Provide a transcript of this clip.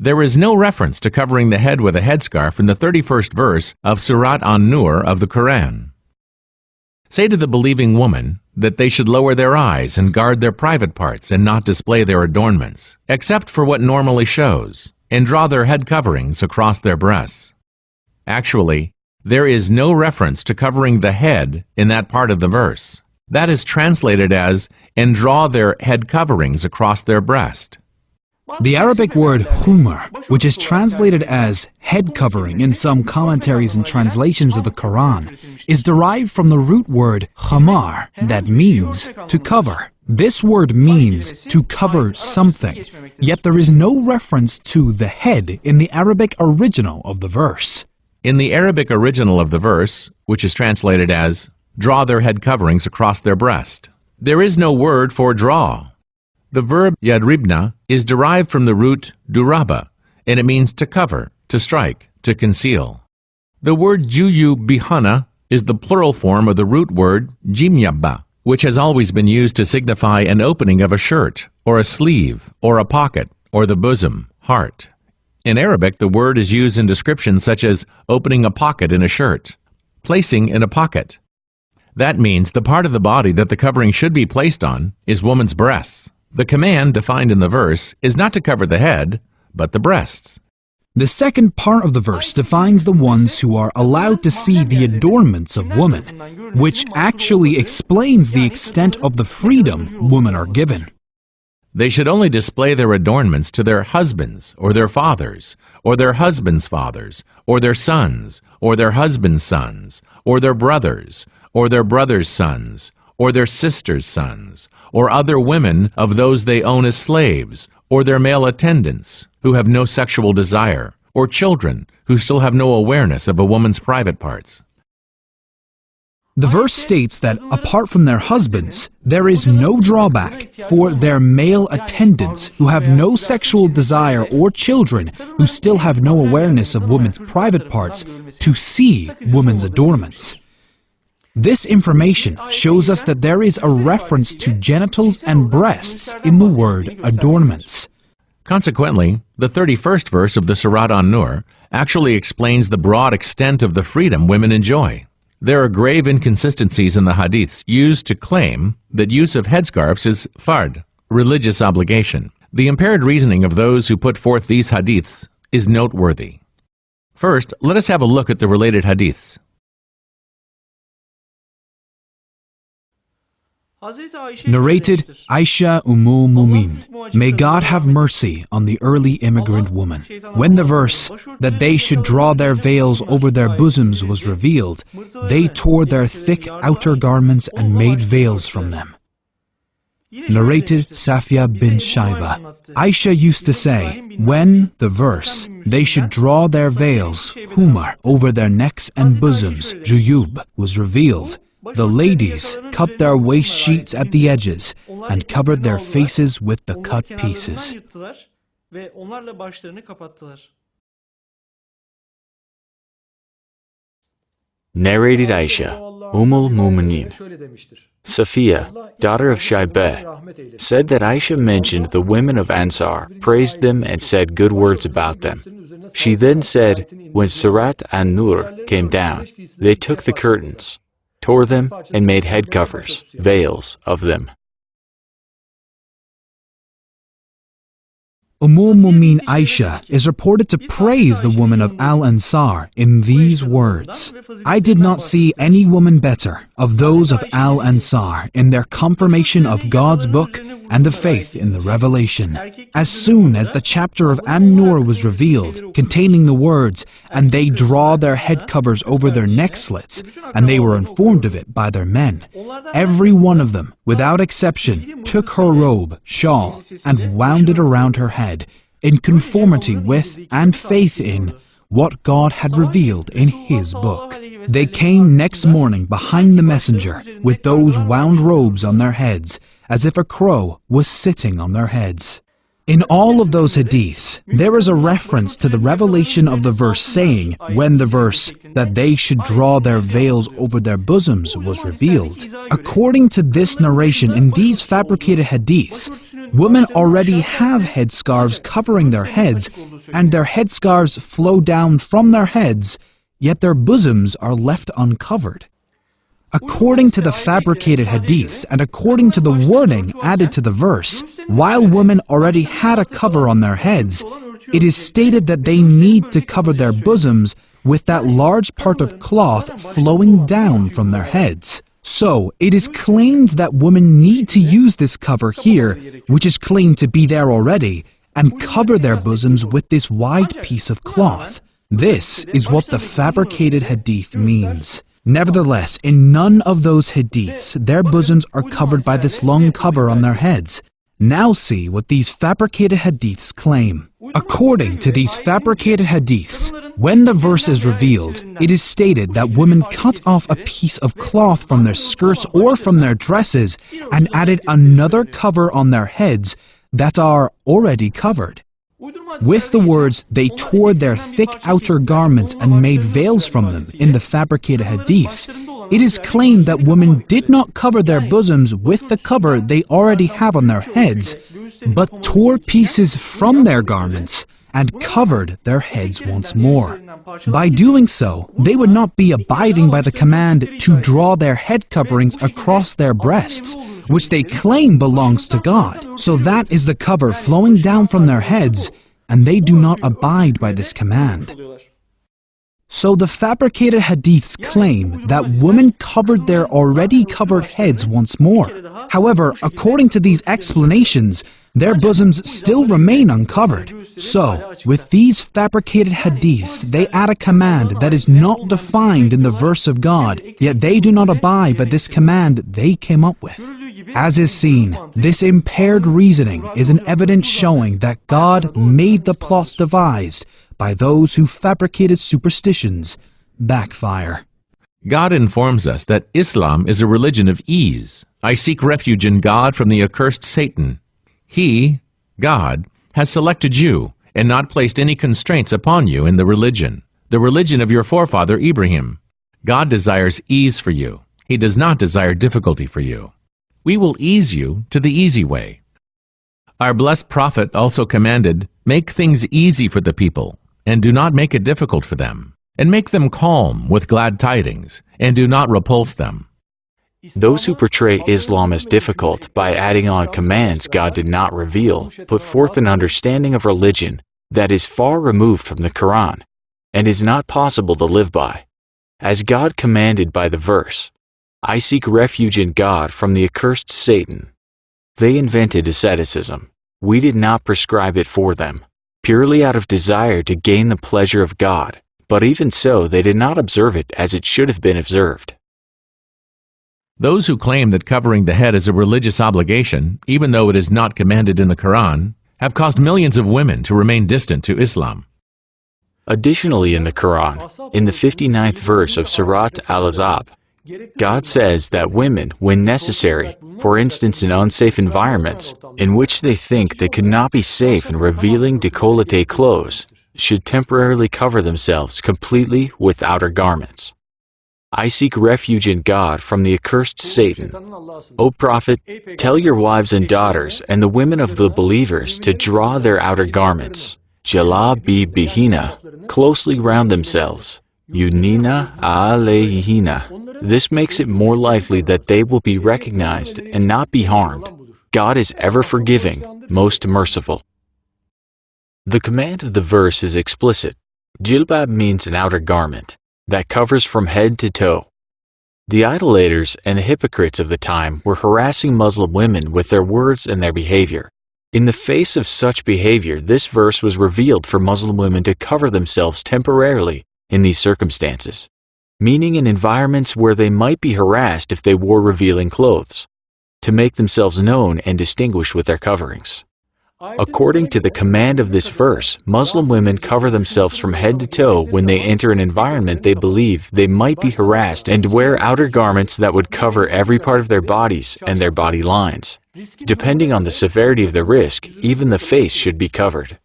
There is no reference to covering the head with a headscarf in the 31st verse of Surat an-Nur of the Qur'an. Say to the believing woman that they should lower their eyes and guard their private parts and not display their adornments, except for what normally shows, and draw their head coverings across their breasts. Actually, there is no reference to covering the head in that part of the verse. That is translated as, and draw their head coverings across their breast. The Arabic word humar, which is translated as head covering in some commentaries and translations of the Qur'an, is derived from the root word khamar, that means to cover. This word means to cover something, yet there is no reference to the head in the Arabic original of the verse. In the Arabic original of the verse, which is translated as, draw their head coverings across their breast, there is no word for draw. The verb yadribna is derived from the root duraba, and it means to cover, to strike, to conceal. The word juyu bihana is the plural form of the root word jimyabba, which has always been used to signify an opening of a shirt, or a sleeve, or a pocket, or the bosom, heart. In Arabic, the word is used in descriptions such as opening a pocket in a shirt, placing in a pocket. That means the part of the body that the covering should be placed on is woman's breasts. The command defined in the verse is not to cover the head, but the breasts. The second part of the verse defines the ones who are allowed to see the adornments of woman, which actually explains the extent of the freedom women are given. They should only display their adornments to their husbands, or their fathers, or their husbands' fathers, or their sons, or their husbands' sons, or their brothers, or their brothers' sons, or their sisters' sons, or other women of those they own as slaves, or their male attendants, who have no sexual desire, or children who still have no awareness of a woman's private parts. The verse states that apart from their husbands, there is no drawback for their male attendants who have no sexual desire or children who still have no awareness of women's private parts to see women's adornments. This information shows us that there is a reference to genitals and breasts in the word adornments. Consequently, the 31st verse of the Surat an-Nur actually explains the broad extent of the freedom women enjoy. There are grave inconsistencies in the hadiths used to claim that use of headscarves is fard, religious obligation. The impaired reasoning of those who put forth these hadiths is noteworthy. First, let us have a look at the related hadiths. Narrated Aisha Mumin. May God have mercy on the early immigrant woman. When the verse that they should draw their veils over their bosoms was revealed, they tore their thick outer garments and made veils from them. Narrated Safia bin Shaiba. Aisha used to say, when the verse, they should draw their veils, humar, over their necks and bosoms, juyub, was revealed, the ladies cut their waist sheets at the edges and covered their faces with the cut pieces. Narrated Aisha, al-Mu'minin. Safiya, daughter of Shaibeh, said that Aisha mentioned the women of Ansar, praised them and said good words about them. She then said, when Surat an-Nur came down, they took the curtains, tore them, and made head covers, veils, of them. Mumin Aisha is reported to praise the woman of Al-Ansar in these words, I did not see any woman better of those of Al-Ansar in their confirmation of God's book and the faith in the revelation. As soon as the chapter of an-Nur was revealed, containing the words, and they draw their head covers over their neck slits, and they were informed of it by their men, every one of them, without exception, took her robe, shawl, and wound it around her head, in conformity with and faith in what God had revealed in His book. They came next morning behind the messenger with those wound robes on their heads, as if a crow was sitting on their heads. In all of those hadiths, there is a reference to the revelation of the verse saying, when the verse, that they should draw their veils over their bosoms was revealed. According to this narration in these fabricated hadiths, women already have headscarves covering their heads, and their headscarves flow down from their heads, yet their bosoms are left uncovered. According to the fabricated hadiths and according to the wording added to the verse, while women already had a cover on their heads, it is stated that they need to cover their bosoms with that large part of cloth flowing down from their heads. So, it is claimed that women need to use this cover here, which is claimed to be there already, and cover their bosoms with this wide piece of cloth. This is what the fabricated hadith means. Nevertheless, in none of those hadiths, their bosoms are covered by this long cover on their heads. Now see what these fabricated hadiths claim. According to these fabricated hadiths, when the verse is revealed, it is stated that women cut off a piece of cloth from their skirts or from their dresses and added another cover on their heads that are already covered. With the words, they tore their thick outer garments and made veils from them in the fabricated hadiths, it is claimed that women did not cover their bosoms with the cover they already have on their heads, but tore pieces from their garments and covered their heads once more. By doing so, they would not be abiding by the command to draw their head coverings across their breasts, which they claim belongs to God. So that is the cover flowing down from their heads, and they do not abide by this command. So the fabricated hadiths claim that women covered their already covered heads once more. However, according to these explanations, their bosoms still remain uncovered. So, with these fabricated hadiths, they add a command that is not defined in the verse of God, yet they do not abide by this command they came up with. As is seen, this impaired reasoning is an evidence showing that God made the plots devised by those who fabricated superstitions backfire. God informs us that Islam is a religion of ease. I seek refuge in God from the accursed Satan. He, God, has selected you and not placed any constraints upon you in the religion of your forefather Ibrahim. God desires ease for you. He does not desire difficulty for you. We will ease you to the easy way. Our blessed prophet also commanded, make things easy for the people, and do not make it difficult for them, and make them calm with glad tidings, and do not repulse them. Those who portray Islam as difficult by adding on commands God did not reveal put forth an understanding of religion that is far removed from the Qur'an and is not possible to live by. As God commanded by the verse, I seek refuge in God from the accursed Satan. They invented asceticism. We did not prescribe it for them, purely out of desire to gain the pleasure of God, but even so they did not observe it as it should have been observed. Those who claim that covering the head is a religious obligation, even though it is not commanded in the Quran, have caused millions of women to remain distant to Islam. Additionally, in the Quran, in the 59th verse of Surat Al-Ahzab, God says that women, when necessary, for instance in unsafe environments, in which they think they could not be safe in revealing décolleté clothes, should temporarily cover themselves completely with outer garments. I seek refuge in God from the accursed Satan. O Prophet, tell your wives and daughters and the women of the believers to draw their outer garments, jalabibihina, closely round themselves, yunina alayhina. This makes it more likely that they will be recognized and not be harmed. God is ever forgiving, most merciful. The command of the verse is explicit. Jilbab means an outer garment that covers from head to toe. The idolaters and the hypocrites of the time were harassing Muslim women with their words and their behavior. In the face of such behavior, this verse was revealed for Muslim women to cover themselves temporarily in these circumstances, meaning in environments where they might be harassed if they wore revealing clothes, to make themselves known and distinguished with their coverings. According to the command of this verse, Muslim women cover themselves from head to toe when they enter an environment they believe they might be harassed and wear outer garments that would cover every part of their bodies and their body lines. Depending on the severity of the risk, even the face should be covered.